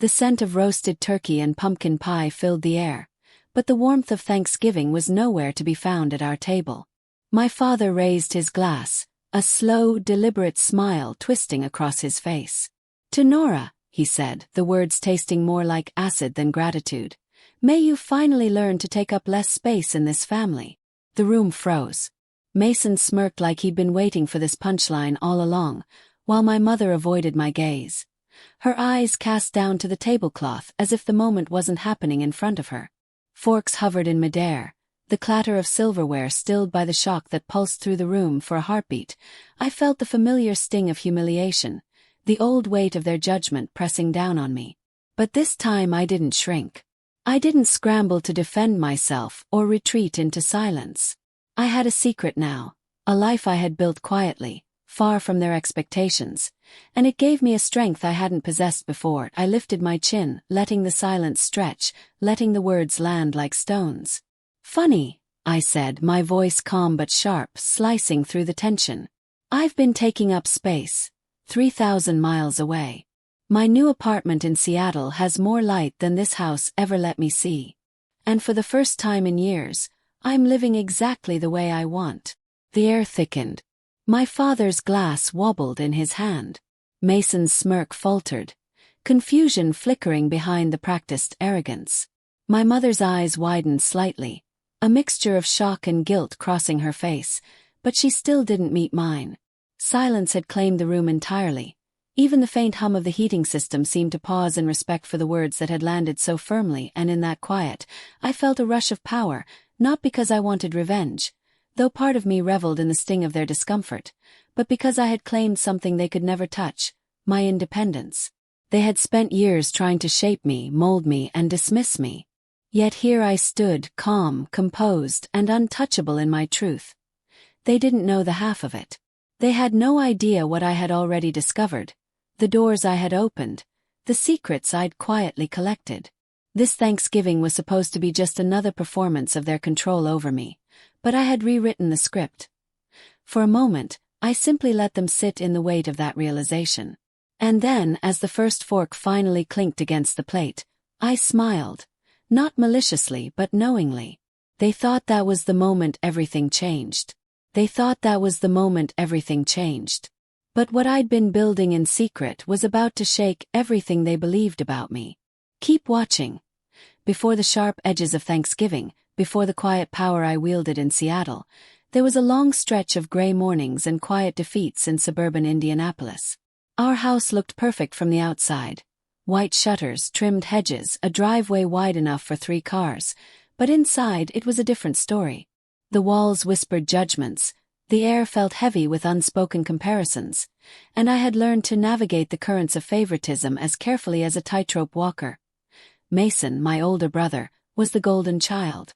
The scent of roasted turkey and pumpkin pie filled the air, but the warmth of Thanksgiving was nowhere to be found at our table. My father raised his glass, a slow, deliberate smile twisting across his face. "To Nora," he said, the words tasting more like acid than gratitude, "may you finally learn to take up less space in this family." The room froze. Mason smirked like he'd been waiting for this punchline all along, while my mother avoided my gaze. Her eyes cast down to the tablecloth as if the moment wasn't happening in front of her. Forks hovered in midair, the clatter of silverware stilled by the shock that pulsed through the room for a heartbeat. I felt the familiar sting of humiliation, the old weight of their judgment pressing down on me. But this time I didn't shrink. I didn't scramble to defend myself or retreat into silence. I had a secret now, a life I had built quietly, far from their expectations, and it gave me a strength I hadn't possessed before. I lifted my chin, letting the silence stretch, letting the words land like stones. "Funny," I said, my voice calm but sharp, slicing through the tension. "I've been taking up space, 3,000 miles away. My new apartment in Seattle has more light than this house ever let me see. And for the first time in years, I'm living exactly the way I want." The air thickened. My father's glass wobbled in his hand. Mason's smirk faltered, confusion flickering behind the practiced arrogance. My mother's eyes widened slightly, a mixture of shock and guilt crossing her face, but she still didn't meet mine. Silence had claimed the room entirely. Even the faint hum of the heating system seemed to pause in respect for the words that had landed so firmly, and in that quiet, I felt a rush of power, not because I wanted revenge, though part of me reveled in the sting of their discomfort, but because I had claimed something they could never touch, my independence. They had spent years trying to shape me, mold me, and dismiss me. Yet here I stood, calm, composed, and untouchable in my truth. They didn't know the half of it. They had no idea what I had already discovered, the doors I had opened, the secrets I'd quietly collected. This Thanksgiving was supposed to be just another performance of their control over me, but I had rewritten the script. For a moment, I simply let them sit in the weight of that realization. And then, as the first fork finally clinked against the plate, I smiled, not maliciously but knowingly. They thought that was the moment everything changed. They thought that was the moment everything changed. But what I'd been building in secret was about to shake everything they believed about me. Keep watching. Before the sharp edges of Thanksgiving, before the quiet power I wielded in Seattle, there was a long stretch of gray mornings and quiet defeats in suburban Indianapolis. Our house looked perfect from the outside. White shutters, trimmed hedges, a driveway wide enough for 3 cars, but inside it was a different story. The walls whispered judgments, the air felt heavy with unspoken comparisons, and I had learned to navigate the currents of favoritism as carefully as a tightrope walker. Mason, my older brother, was the golden child.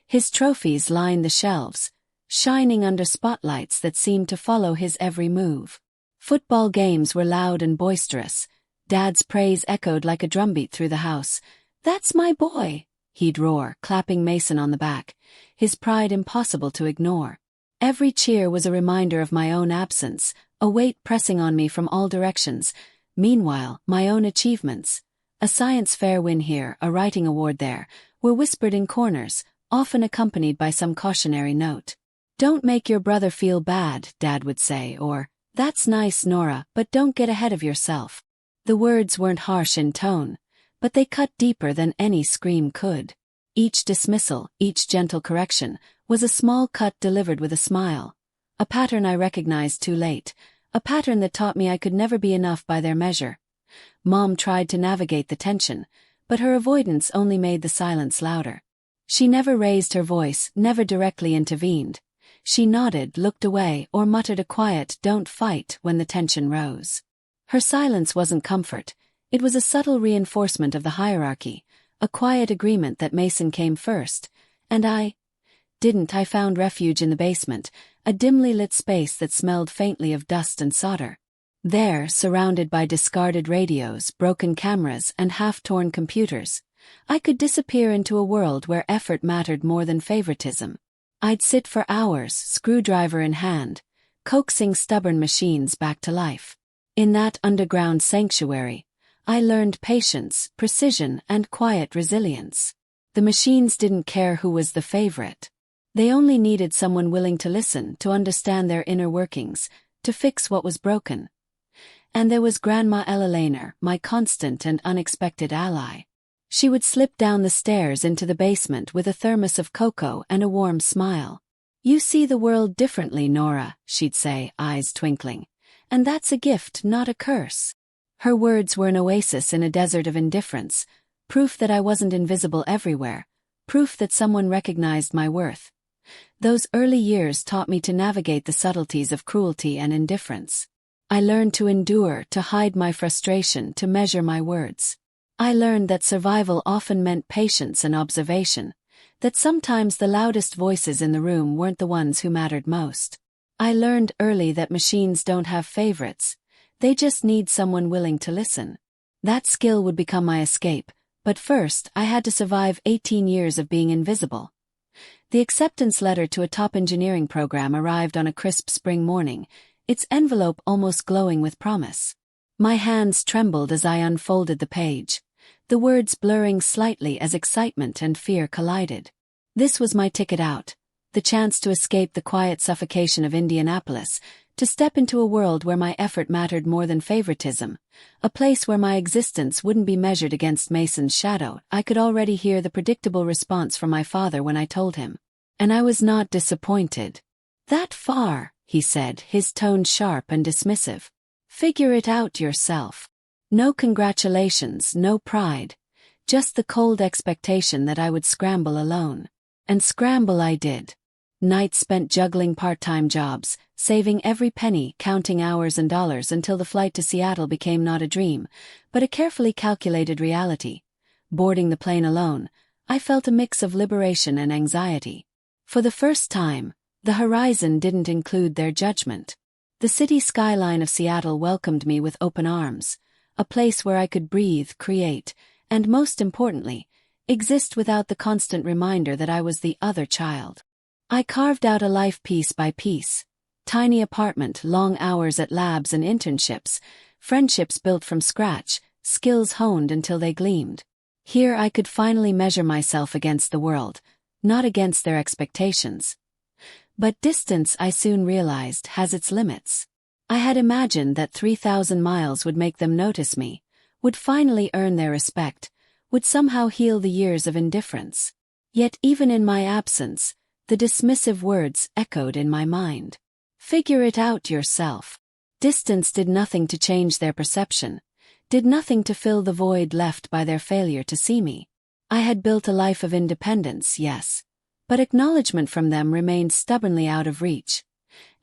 His trophies lined the shelves, shining under spotlights that seemed to follow his every move. Football games were loud and boisterous. Dad's praise echoed like a drumbeat through the house. "That's my boy," he'd roar, clapping Mason on the back, his pride impossible to ignore. Every cheer was a reminder of my own absence, a weight pressing on me from all directions. Meanwhile, my own achievements, a science fair win here, a writing award there, were whispered in corners, often accompanied by some cautionary note. "Don't make your brother feel bad," Dad would say, or, "That's nice, Nora, but don't get ahead of yourself." The words weren't harsh in tone, but they cut deeper than any scream could. Each dismissal, each gentle correction, was a small cut delivered with a smile. A pattern I recognized too late, a pattern that taught me I could never be enough by their measure. Mom tried to navigate the tension, but her avoidance only made the silence louder. She never raised her voice, never directly intervened. She nodded, looked away, or muttered a quiet, "Don't fight," when the tension rose. Her silence wasn't comfort, it was a subtle reinforcement of the hierarchy, a quiet agreement that Mason came first, and I didn't. I found refuge in the basement, a dimly lit space that smelled faintly of dust and solder. There, surrounded by discarded radios, broken cameras, and half-torn computers, I could disappear into a world where effort mattered more than favoritism. I'd sit for hours, screwdriver in hand, coaxing stubborn machines back to life. In that underground sanctuary, I learned patience, precision, and quiet resilience. The machines didn't care who was the favorite. They only needed someone willing to listen, to understand their inner workings, to fix what was broken. And there was Grandma Ella, my constant and unexpected ally. She would slip down the stairs into the basement with a thermos of cocoa and a warm smile. "You see the world differently, Nora," she'd say, eyes twinkling. "And that's a gift, not a curse." Her words were an oasis in a desert of indifference, proof that I wasn't invisible everywhere, proof that someone recognized my worth. Those early years taught me to navigate the subtleties of cruelty and indifference. I learned to endure, to hide my frustration, to measure my words. I learned that survival often meant patience and observation, that sometimes the loudest voices in the room weren't the ones who mattered most. I learned early that machines don't have favorites, they just need someone willing to listen. That skill would become my escape, but first I had to survive 18 years of being invisible. The acceptance letter to a top engineering program arrived on a crisp spring morning, its envelope almost glowing with promise. My hands trembled as I unfolded the page, the words blurring slightly as excitement and fear collided. This was my ticket out, the chance to escape the quiet suffocation of Indianapolis, to step into a world where my effort mattered more than favoritism, a place where my existence wouldn't be measured against Mason's shadow. I could already hear the predictable response from my father when I told him. And I was not disappointed. "That far," he said, his tone sharp and dismissive. "Figure it out yourself." No congratulations, no pride, just the cold expectation that I would scramble alone. And scramble I did. Nights spent juggling part-time jobs, saving every penny, counting hours and dollars until the flight to Seattle became not a dream, but a carefully calculated reality. Boarding the plane alone, I felt a mix of liberation and anxiety. For the first time, the horizon didn't include their judgment. The city skyline of Seattle welcomed me with open arms, a place where I could breathe, create, and most importantly, exist without the constant reminder that I was the other child. I carved out a life piece by piece. Tiny apartment, long hours at labs and internships, friendships built from scratch, skills honed until they gleamed. Here I could finally measure myself against the world, not against their expectations. But distance, I soon realized, has its limits. I had imagined that 3,000 miles would make them notice me, would finally earn their respect, would somehow heal the years of indifference. Yet even in my absence, the dismissive words echoed in my mind. "Figure it out yourself." Distance did nothing to change their perception, did nothing to fill the void left by their failure to see me. I had built a life of independence, yes, but acknowledgement from them remained stubbornly out of reach.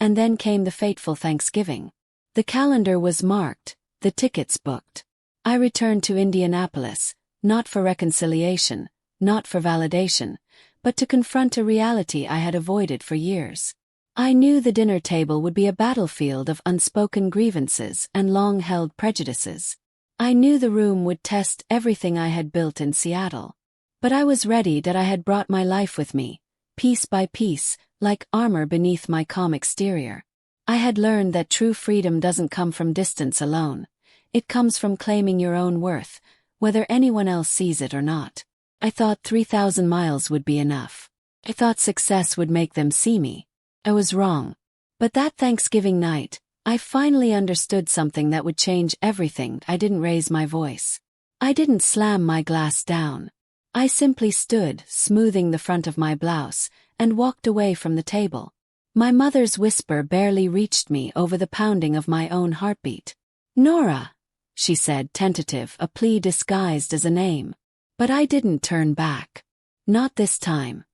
And then came the fateful Thanksgiving. The calendar was marked, the tickets booked. I returned to Indianapolis, not for reconciliation, not for validation, but to confront a reality I had avoided for years. I knew the dinner table would be a battlefield of unspoken grievances and long-held prejudices. I knew the room would test everything I had built in Seattle. But I was ready that I had brought my life with me, piece by piece, like armor beneath my calm exterior. I had learned that true freedom doesn't come from distance alone. It comes from claiming your own worth, whether anyone else sees it or not. I thought 3,000 miles would be enough. I thought success would make them see me. I was wrong. But that Thanksgiving night, I finally understood something that would change everything. I didn't raise my voice. I didn't slam my glass down. I simply stood, smoothing the front of my blouse, and walked away from the table. My mother's whisper barely reached me over the pounding of my own heartbeat. "Nora," she said, tentative, a plea disguised as a name. But I didn't turn back. Not this time.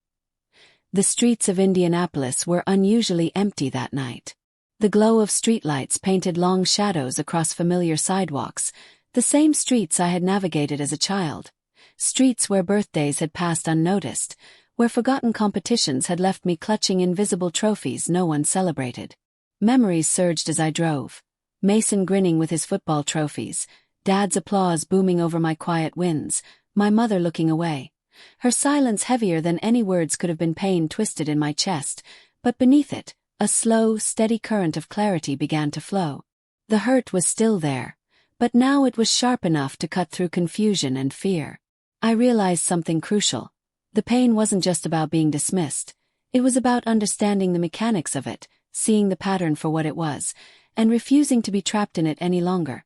The streets of Indianapolis were unusually empty that night. The glow of streetlights painted long shadows across familiar sidewalks, the same streets I had navigated as a child. Streets where birthdays had passed unnoticed, where forgotten competitions had left me clutching invisible trophies no one celebrated. Memories surged as I drove. Mason grinning with his football trophies, Dad's applause booming over my quiet wins, my mother looking away. Her silence heavier than any words could have been, pain twisted in my chest, but beneath it, a slow, steady current of clarity began to flow. The hurt was still there, But now it was sharp enough to cut through confusion and fear. I realized something crucial. The pain wasn't just about being dismissed. It was about understanding the mechanics of it, seeing the pattern for what it was, and refusing to be trapped in it any longer.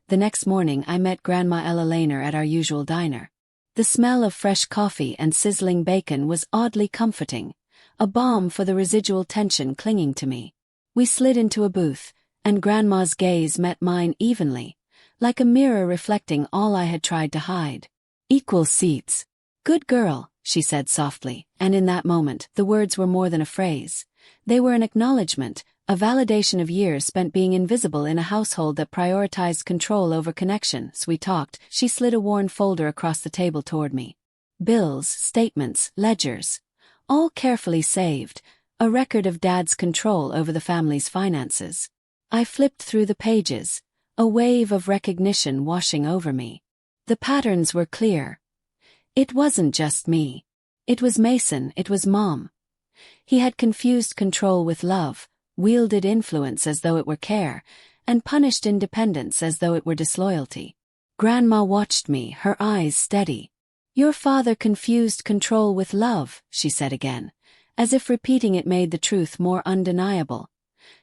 The next morning I met Grandma Ella Laner at our usual diner. The smell of fresh coffee and sizzling bacon was oddly comforting, a balm for the residual tension clinging to me. We slid into a booth, and Grandma's gaze met mine evenly, like a mirror reflecting all I had tried to hide. "Equal seats. Good girl," she said softly, and in that moment, the words were more than a phrase. They were an acknowledgement, a validation of years spent being invisible in a household that prioritized control over connection. As we talked, she slid a worn folder across the table toward me. Bills, statements, ledgers. All carefully saved, a record of Dad's control over the family's finances. I flipped through the pages, a wave of recognition washing over me. The patterns were clear. It wasn't just me. It was Mason, it was Mom. He had confused control with love, wielded influence as though it were care, and punished independence as though it were disloyalty. Grandma watched me, her eyes steady. "Your father confused control with love," she said again, as if repeating it made the truth more undeniable.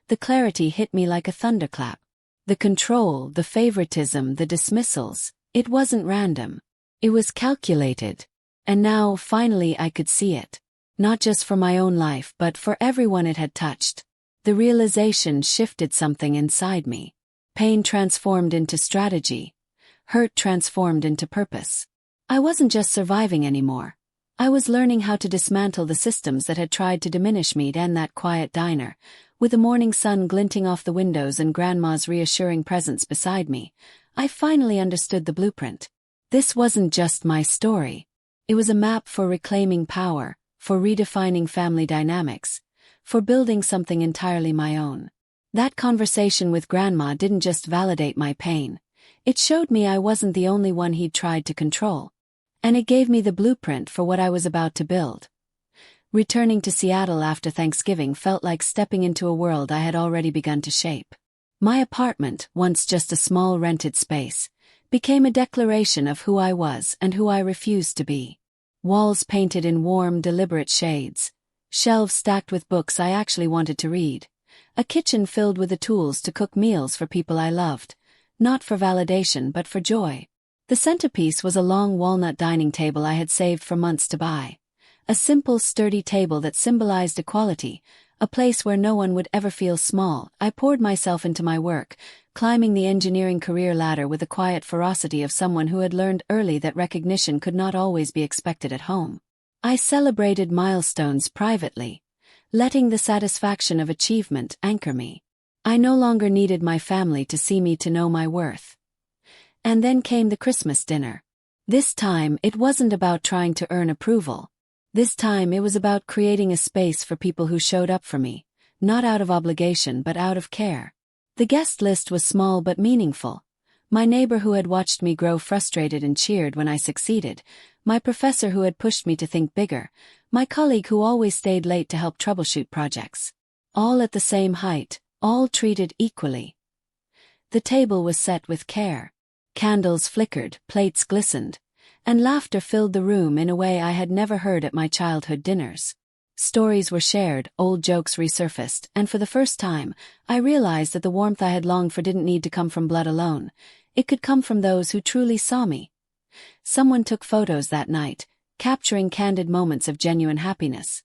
The clarity hit me like a thunderclap. The control, the favoritism, the dismissals, it wasn't random. It was calculated. And now, finally, I could see it. Not just for my own life, but for everyone it had touched. The realization shifted something inside me. Pain transformed into strategy. Hurt transformed into purpose. I wasn't just surviving anymore. I was learning how to dismantle the systems that had tried to diminish me. And that quiet diner, with the morning sun glinting off the windows and Grandma's reassuring presence beside me, I finally understood the blueprint. This wasn't just my story. It was a map for reclaiming power, for redefining family dynamics, for building something entirely my own. That conversation with Grandma didn't just validate my pain. It showed me I wasn't the only one he'd tried to control. And it gave me the blueprint for what I was about to build. Returning to Seattle after Thanksgiving felt like stepping into a world I had already begun to shape. My apartment, once just a small rented space, became a declaration of who I was and who I refused to be. Walls painted in warm, deliberate shades. Shelves stacked with books I actually wanted to read. A kitchen filled with the tools to cook meals for people I loved. Not for validation but for joy. The centerpiece was a long walnut dining table I had saved for months to buy. A simple, sturdy table that symbolized equality, a place where no one would ever feel small. I poured myself into my work, climbing the engineering career ladder with the quiet ferocity of someone who had learned early that recognition could not always be expected at home. I celebrated milestones privately, letting the satisfaction of achievement anchor me. I no longer needed my family to see me to know my worth. And then came the Christmas dinner. This time, it wasn't about trying to earn approval. This time, it was about creating a space for people who showed up for me, not out of obligation but out of care. The guest list was small but meaningful. My neighbor who had watched me grow frustrated and cheered when I succeeded, my professor who had pushed me to think bigger, my colleague who always stayed late to help troubleshoot projects. All at the same height, all treated equally. The table was set with care. Candles flickered, plates glistened, and laughter filled the room in a way I had never heard at my childhood dinners. Stories were shared, old jokes resurfaced, and for the first time, I realized that the warmth I had longed for didn't need to come from blood alone. It could come from those who truly saw me. Someone took photos that night, capturing candid moments of genuine happiness.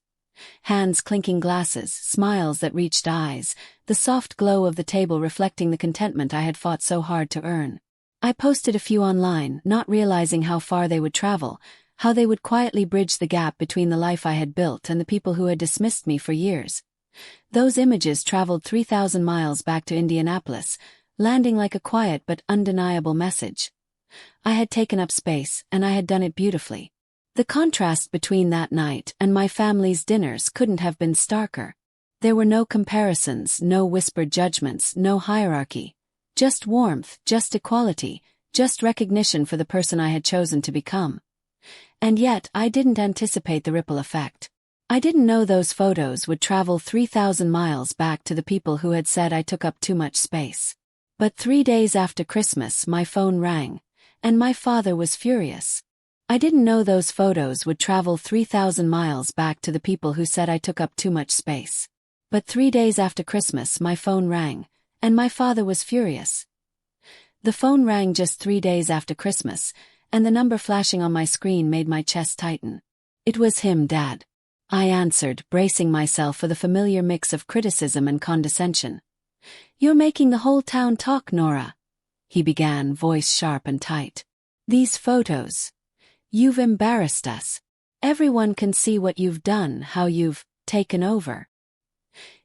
Hands clinking glasses, smiles that reached eyes, the soft glow of the table reflecting the contentment I had fought so hard to earn. I posted a few online, not realizing how far they would travel, how they would quietly bridge the gap between the life I had built and the people who had dismissed me for years. Those images traveled 3,000 miles back to Indianapolis, landing like a quiet but undeniable message. I had taken up space, and I had done it beautifully. The contrast between that night and my family's dinners couldn't have been starker. There were no comparisons, no whispered judgments, no hierarchy. Just warmth, just equality, just recognition for the person I had chosen to become. And yet, I didn't anticipate the ripple effect. I didn't know those photos would travel 3,000 miles back to the people who had said I took up too much space. But 3 days after Christmas, my phone rang, and my father was furious. I didn't know those photos would travel 3,000 miles back to the people who said I took up too much space. But 3 days after Christmas, my phone rang, and my father was furious. The phone rang just 3 days after Christmas, and the number flashing on my screen made my chest tighten. It was him, Dad. I answered, bracing myself for the familiar mix of criticism and condescension. "You're making the whole town talk, Nora," he began, voice sharp and tight. "These photos. You've embarrassed us. Everyone can see what you've done, how you've taken over."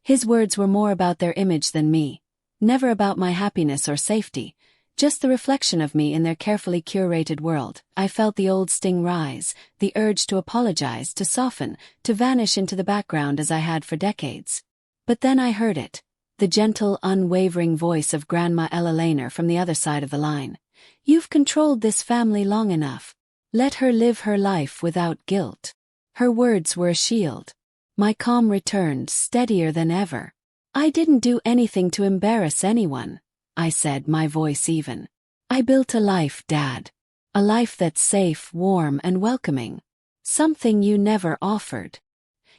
His words were more about their image than me, never about my happiness or safety, just the reflection of me in their carefully curated world. I felt the old sting rise, the urge to apologize, to soften, to vanish into the background as I had for decades. But then I heard it, the gentle, unwavering voice of Grandma Ella Lehner from the other side of the line. "You've controlled this family long enough. Let her live her life without guilt." Her words were a shield. My calm returned, steadier than ever. "I didn't do anything to embarrass anyone," I said, my voice even. "I built a life, Dad. A life that's safe, warm, and welcoming. Something you never offered."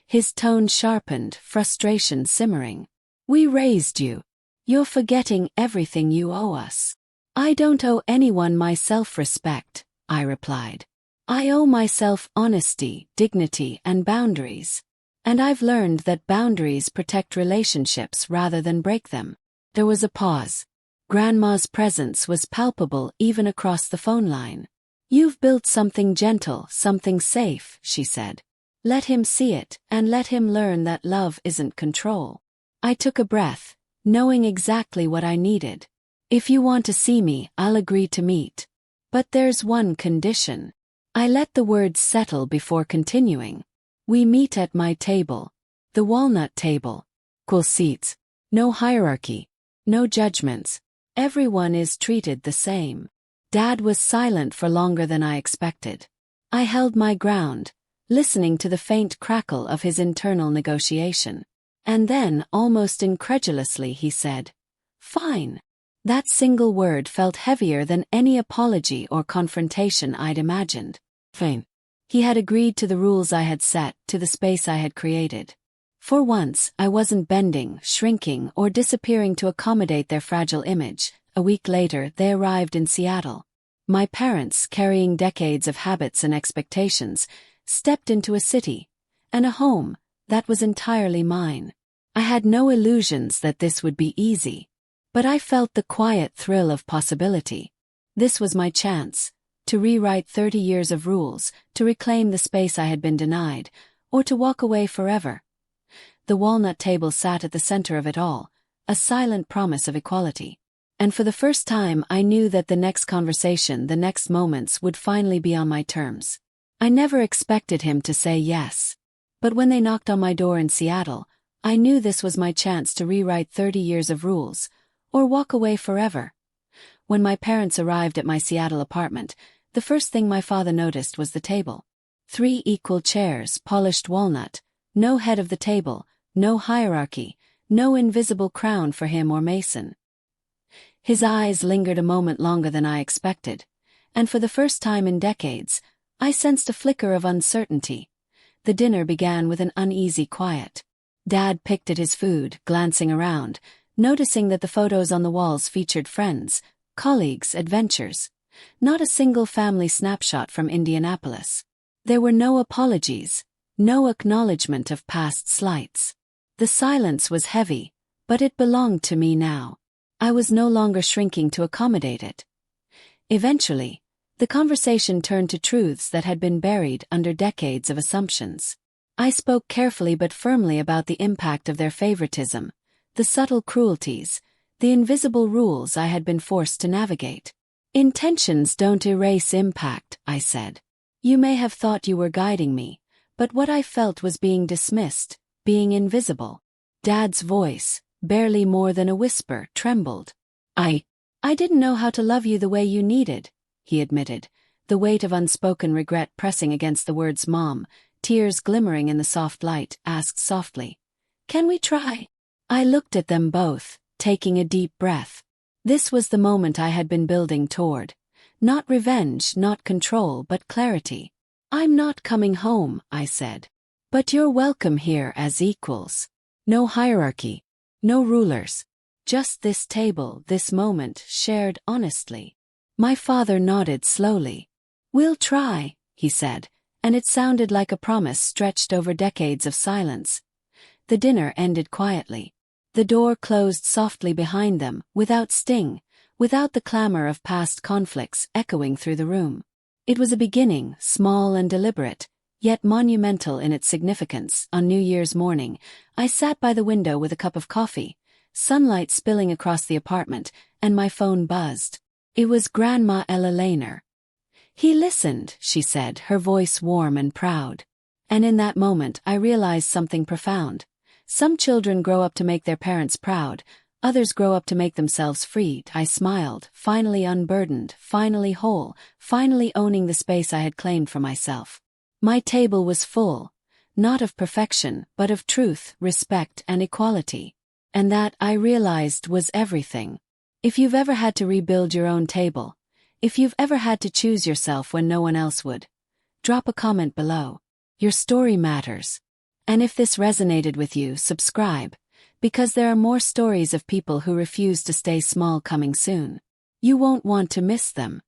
His tone sharpened, frustration simmering. "We raised you. You're forgetting everything you owe us." "I don't owe anyone my self-respect," I replied. "I owe myself honesty, dignity, and boundaries. And I've learned that boundaries protect relationships rather than break them." There was a pause. Grandma's presence was palpable even across the phone line. "You've built something gentle, something safe," she said. "Let him see it, and let him learn that love isn't control." I took a breath, knowing exactly what I needed. "If you want to see me, I'll agree to meet. But there's one condition." I let the words settle before continuing. "We meet at my table. The walnut table. Cool seats. No hierarchy. No judgments. Everyone is treated the same." Dad was silent for longer than I expected. I held my ground, listening to the faint crackle of his internal negotiation. And then, almost incredulously, he said, "Fine." That single word felt heavier than any apology or confrontation I'd imagined. Fine. He had agreed to the rules I had set, to the space I had created. For once, I wasn't bending, shrinking, or disappearing to accommodate their fragile image. A week later, they arrived in Seattle. My parents, carrying decades of habits and expectations, stepped into a city, and a home, that was entirely mine. I had no illusions that this would be easy. But I felt the quiet thrill of possibility. This was my chance, to rewrite 30 years of rules, to reclaim the space I had been denied, or to walk away forever. The walnut table sat at the center of it all, a silent promise of equality. And for the first time I knew that the next conversation, the next moments, would finally be on my terms. I never expected him to say yes. But when they knocked on my door in Seattle, I knew this was my chance to rewrite 30 years of rules, or walk away forever. When my parents arrived at my Seattle apartment, the first thing my father noticed was the table. 3 equal chairs, polished walnut, no head of the table, no hierarchy, no invisible crown for him or Mason. His eyes lingered a moment longer than I expected, and for the first time in decades, I sensed a flicker of uncertainty. The dinner began with an uneasy quiet. Dad picked at his food, glancing around, noticing that the photos on the walls featured friends, colleagues, adventures. Not a single family snapshot from Indianapolis. There were no apologies, no acknowledgement of past slights. The silence was heavy, but it belonged to me now. I was no longer shrinking to accommodate it. Eventually, the conversation turned to truths that had been buried under decades of assumptions. I spoke carefully but firmly about the impact of their favoritism, the subtle cruelties, the invisible rules I had been forced to navigate. "Intentions don't erase impact," I said. "You may have thought you were guiding me, but what I felt was being dismissed, being invisible." Dad's voice, barely more than a whisper, trembled. I didn't know how to love you the way you needed," he admitted, the weight of unspoken regret pressing against the words. Mom, tears glimmering in the soft light, asked softly, "Can we try?" I looked at them both, taking a deep breath. This was the moment I had been building toward. Not revenge, not control, but clarity. "I'm not coming home," I said. "But you're welcome here as equals. No hierarchy. No rulers. Just this table, this moment, shared honestly." My father nodded slowly. "We'll try," he said, and it sounded like a promise stretched over decades of silence. The dinner ended quietly. The door closed softly behind them, without sting, without the clamor of past conflicts echoing through the room. It was a beginning, small and deliberate, yet monumental in its significance. On New Year's morning, I sat by the window with a cup of coffee, sunlight spilling across the apartment, and my phone buzzed. It was Grandma Ella Lehner. "He listened," she said, her voice warm and proud. And in that moment I realized something profound. Some children grow up to make their parents proud, others grow up to make themselves free. I smiled, finally unburdened, finally whole, finally owning the space I had claimed for myself. My table was full, not of perfection, but of truth, respect, and equality. And that, I realized, was everything. If you've ever had to rebuild your own table, if you've ever had to choose yourself when no one else would, drop a comment below. Your story matters. And if this resonated with you, subscribe, because there are more stories of people who refuse to stay small coming soon. You won't want to miss them.